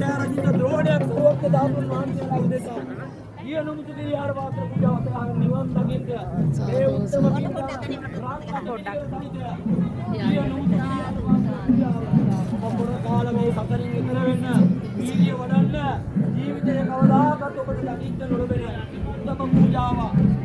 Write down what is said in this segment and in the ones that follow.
සෑරජිත ද්‍රෝණයක් සෝක්ක ධාතුන් වහන්සේලා උදෙසා ඊයනුමුතු කිරියාර පාත්‍ර පූජාවට ආගෙන නිවන් දකින්න මේ උත්තම පොඩ්ඩක් ඊයනුමුතු කිරියාර පාත්‍ර පූජාව ඔබ කාලේ සතරින් ඉතර වෙන්න වීර්ය වඩන්න ජීවිතේ කවදාකවත් ඔබට දකින්න නොලබෙන උත්තම පූජාව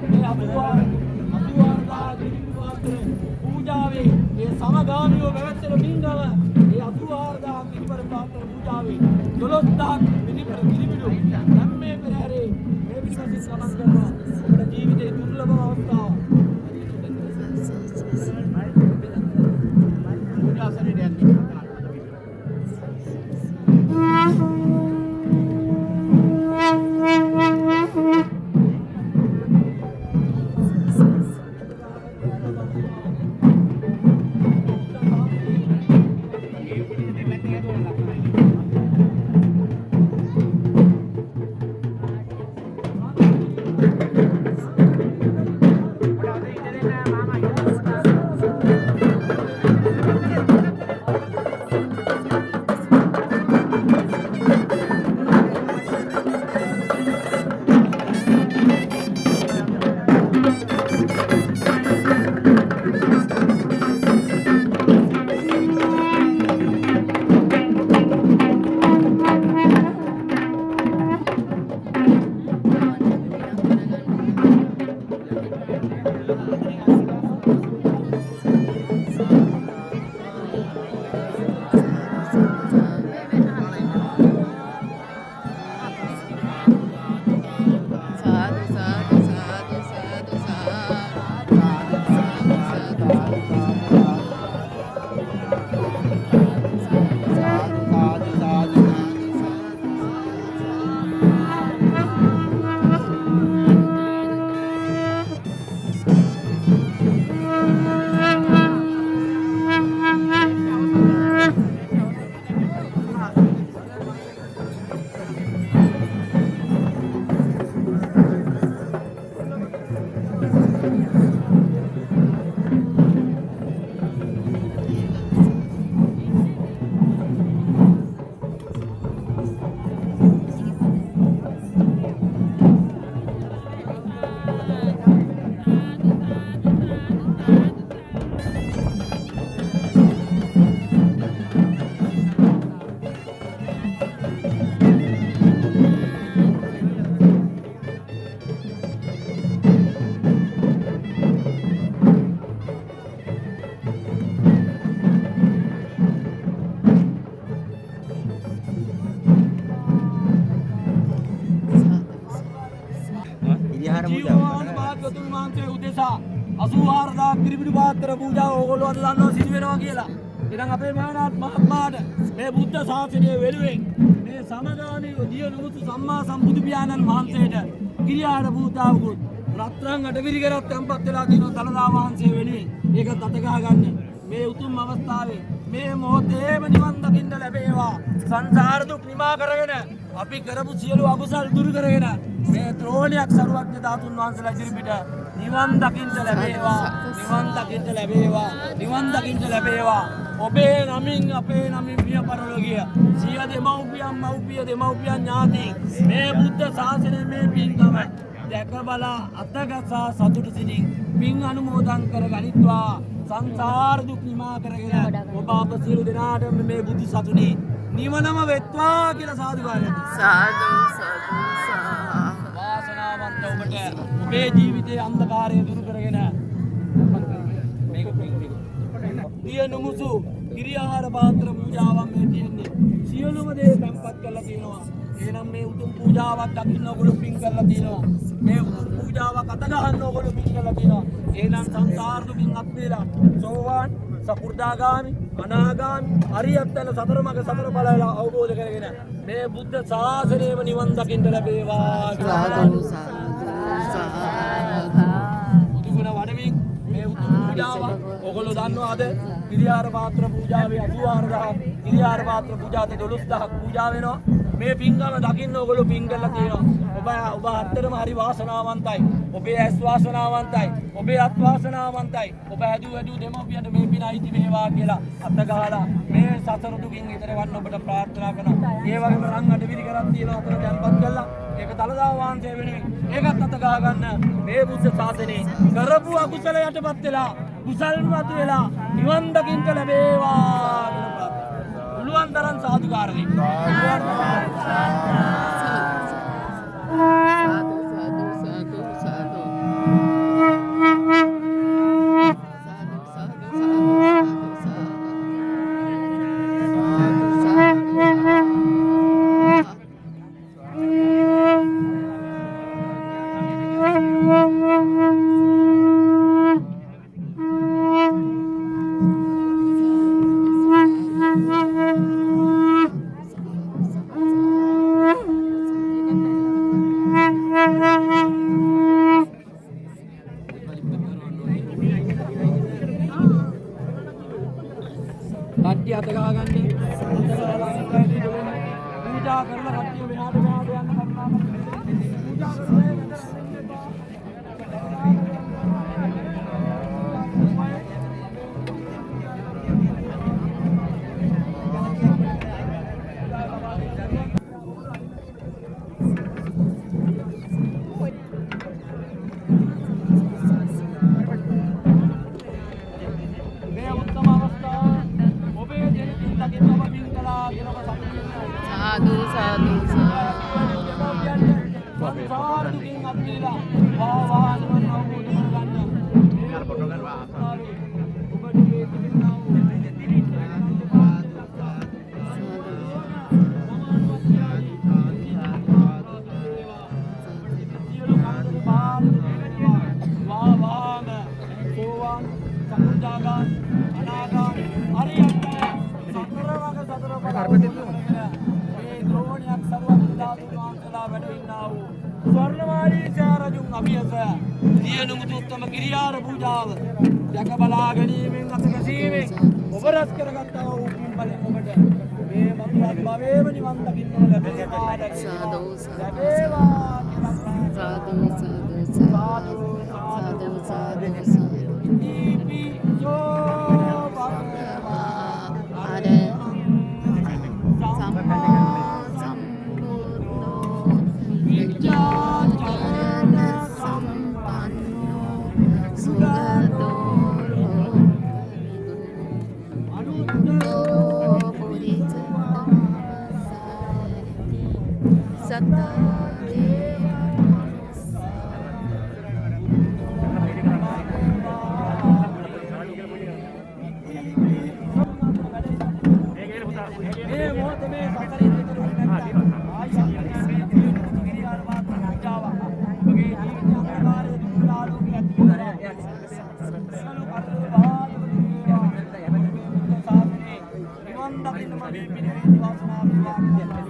මේ අතුවාරදා කිරිපාත්‍ර පූජාවේ මේ සමගාමීව පැවැත්වෙන පින්කම මේ අතුවාරදා කිරිපර පාත්‍ර පූජාවේ 12000ක් පිළිපර පිළිබිඩු ධම්මේ පෙරහැරේ මේ පිළිපසින් සමන් කරනවා ඔබට ජීවිතේ දුර්ලභ අවස්ථාව පූජා ශරීරයක් භාග්‍යවතුන් වහන්සේ උදෙසා 84000 කිරිබිඩු පාත්‍ර පූජාව ඕගොල්ලෝ අද දන්නවා සිදු වෙනවා කියලා. ඉතින් අපේ මහානාත් මහත්මයාට මේ බුද්ධ ශාසනය වෙනුවෙන් මේ සමගාමී දියනුමුතු සම්මා සම්බුදු පියාණන් වහන්සේට කිරියාර පූජාවකුත් රත්තරන් අටවිරිකරත් තැන්පත් වෙලා තියෙනවා දලදා වහන්සේ වෙනුවෙන්. ඒකත් අත ගහ ගන්න. මේ උතුම් අවස්ථාවේ මේ මොහොතේම නිවන් දකින්න ලැබේවා. සංසාර දුක් නිමා කරගෙන අපි කරපු සියලු අකුසල් දුරු කරගෙන මේ ද්‍රෝණයක් සරුවක්ඥ ධාතුන් වහන්සේලා ඉදිරිපිට නිවන් දකින්න ලැබේවා. නිවන් දකින්න ලැබේවා. නිවන් දකින්න ලැබේවා. ඔබේ නමින් අපේ නමින් පිය පරලෝකීය සිය දෙමව්පියන් මව්පිය දෙමව්පියන් ඥාති මේ බුද්ධ ශාසනයේ මේ පින්කම දැක බලා අතගසා සතුටු සිටින් පින් අනුමෝදන් කර ගනිත්වා. සංසාර දුක් නිමා කරගෙන ඔබ අප සියලු දෙනාටම මේ බුදු සසුනේ නිවනම වෙත්වා කියලා සාදුකාරය. සාදු සාදු වාසනාවන්ත ඔබට ඔබේ ජීවිතයේ අන්ධකාරය දුරු කරගෙන මේක දියනුමුසු කිරියාර පාත්‍ර පූජාවක් මේ තියෙන්නේ. සියලුම දේ සම්පත් කරලා තියෙනවා. එහෙනම් මේ උතුම් පූජාවක් දකින්න ඔයගොල්ලෝ පින් කරලා තියෙනවා. මේ උතුම් පූජාවක් අත ගන්න ඔයගොල්ලෝ පින් කරලා තියෙනවා. එහෙනම් සංසාර දුකින් අත් වේලා සෝවාන් සකු르දාගාමි අනාගාමි අරියත් යන සතර මඟ සතර ඵලය අවබෝධ කරගෙන මේ බුද්ධ ශාසනයම නිවන් දකින්න ලැබේවා. සාදු උතුම්න වඩමින් මේ උතුම් පූජාව ඔයගොල්ලෝ දන්නවාද? කිරියාර පාත්‍ර පූජාවේ 84000 කිරියාර පාත්‍ර පූජාවේ 12000ක් පූජා වෙනවා. මේ පින්කම දකින්න ඔයගොල්ලෝ පින් කරලා තියෙනවා. ඔබ අත්‍තරම හරි වාසනාවන්තයි. ඔබේ ඇස් වාසනාවන්තයි. ඔබේ අත් වාසනාවන්තයි. ඔබ හැදු දෙමව්පියන්ට මේ පින අයිති වේවා කියලා අත ගහලා මේ සසර දුකින් ඈතර වන්න ඔබට ප්‍රාර්ථනා කරනවා. ඒ වගේම රන් අටවිලි කරක් තියෙනවා අතර දැන්පත් කළා. ඒක දලදා වහන්සේ වෙනුවෙන් ඒකත් අත ගහ ගන්න මේ බුද්ධ ශාසනේ කරපු අකුසල යටපත් වෙලා කුසල්පත් වෙලා නිවන් දකින්න ලැබේවා කියලා පුළුවන් තරම් සාදුකාර දෙන්න. කට්ටිය අත ගහගන්න පූජා කරලා කට්ටිය මෙහාට යන්න කරුණා පූජා ස්වර්ණමාලී සාරජුන් අභියස දියනුමුතු උත්තම කිරියාර පූජාව දැක බලා ගැනීමෙන් අතකසීමෙන් ඔබ රැස් කරගත්තා වූ පින්බලෙන් ඔබට මේ මතුවත් භවයේම නිවන් දකින්න ලැබේවා සාදු ලැබේවා සාදු සාදු සාදු සාදු ඉති සෝ භගවා ආරේ සම්මා සම්බුද්ධෝ විජ්ජාචරණ සම්පන්නෝ සුගතෝ අනුත්තෝ පුරිසත්තා සත්තා මේ මොහොතේ මේ සතරේ විතර නැත්නම් ආයිත් කිරියාර වාත් පූජාව ඔබගේ ජීවිතය අන්ධකාරයේ දුර ආලෝකයක් ඇති කරනවා සියලු කටයුතු සාධනේ නිවන් දකින්න මේ පිළිවෙත් වාසනාව වේවා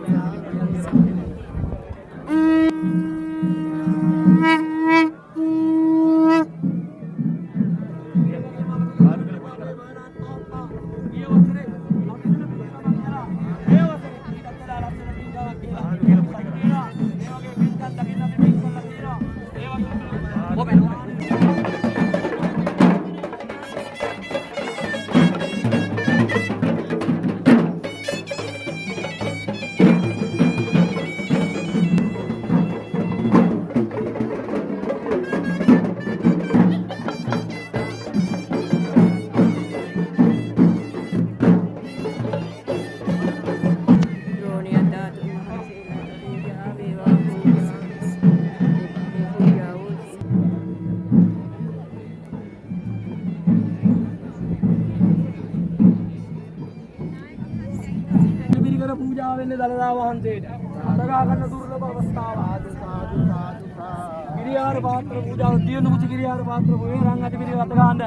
පූජා වෙන්නේ දලදා වහන්සේට. අතගා ගන්න දුර්ලභ අවස්ථාව. සාදු සාදු කිරියාර පාත්‍ර පූජාව දියුණුමුතු කිරියාර පාත්‍ර පොයේ රන් අටි පිළිවෙල අත ගන්න.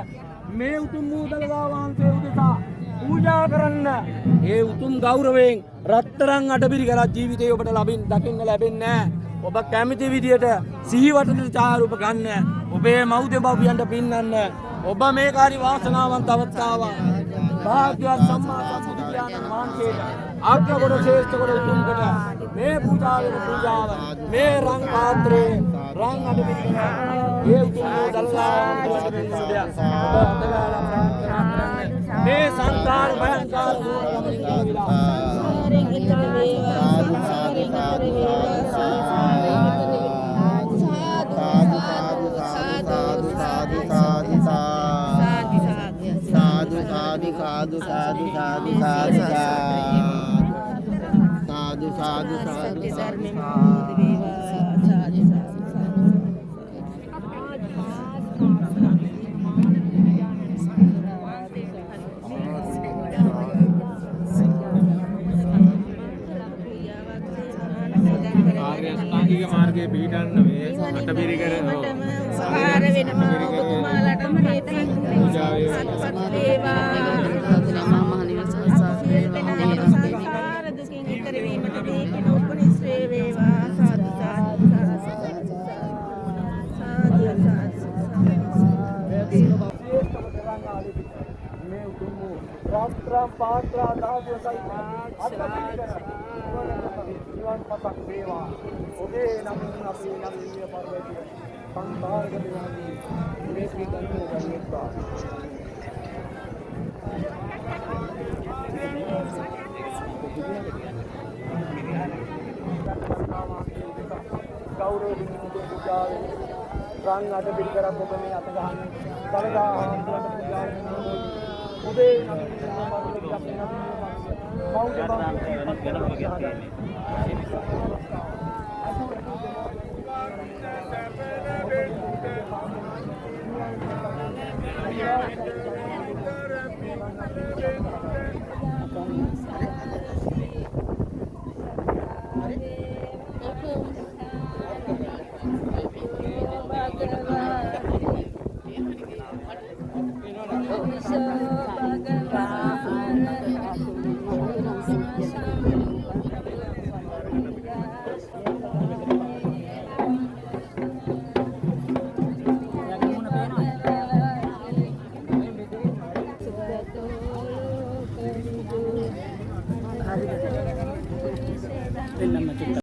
මේ උතුම් වූ දලදා වහන්සේ උදෙසා පූජා කරන්න. ඒ උතුම් ගෞරවයෙන් රත්තරන් අටපිරි කරලා ජීවිතේ ඔබට දකින්න ලැබෙන්නේ නැහැ. ඔබ කැමති විදියට සිහිවටට චාරූප ගන්න. ඔබේ මව් දෙමව්පියන්ට පින්නන්න. ඔබ මේ කාර්ය වාසනාවන්ත අවස්ථාවක්. භාග්‍යවත් සම්මා සම්බුදු පියාණන් වහන්සේට අග්‍රගොඩ ශ්‍රේෂ්ඨගොඩ උතුම්කට මේ පූජා වෙන පූජාව මේ රං පාත්‍රයේ රං අඩ පිළිගෙන ඒ උතුම් වූ දල්ලාවට පිළිසුදයක් ඔබ අඳගාලා ප්‍රාර්ථනා කරන්නේ මේ සංසාර භයංකාර දුරගමන විලා සංසාරයෙන් ඈතර වේවා සංසාරයෙන් ඈතර වේවා සංසාරයෙන් ඈතර साधु साधु साधु साधु साधु साधु साधु साधु साधु साधु साधु साधु साधु साधु ආර්ය මාර්ගයේ පිහිටන්න මේ අටපිරිකර සහාර වෙනවා ඔබතුමාලට මේ පූජා වේවා සංසාර දුකින් ඈතර වීමට දීපින උපනිශ්‍රේ වේවා සාදු සාදු මේ උතුම් වූ රාත්‍රා පාත්‍රා දාසය සහිත නිවන් පතක් වේවා ඔබේ නමින් අපි නම් නිය පරිවර්තිය සංසාරක දිනදී මේ පිටන්නේ ගන්නවා ගෞරවයෙන් පූජා රං අට පිළිකරක් ඔබ මේ අත ගහන්නේ කලදා ආන්තරට පූජා වෙනවා ඔබේ නමින් පරිවර්තිය අපි නම් බෞද්ධ වෙනම චුට්ටක්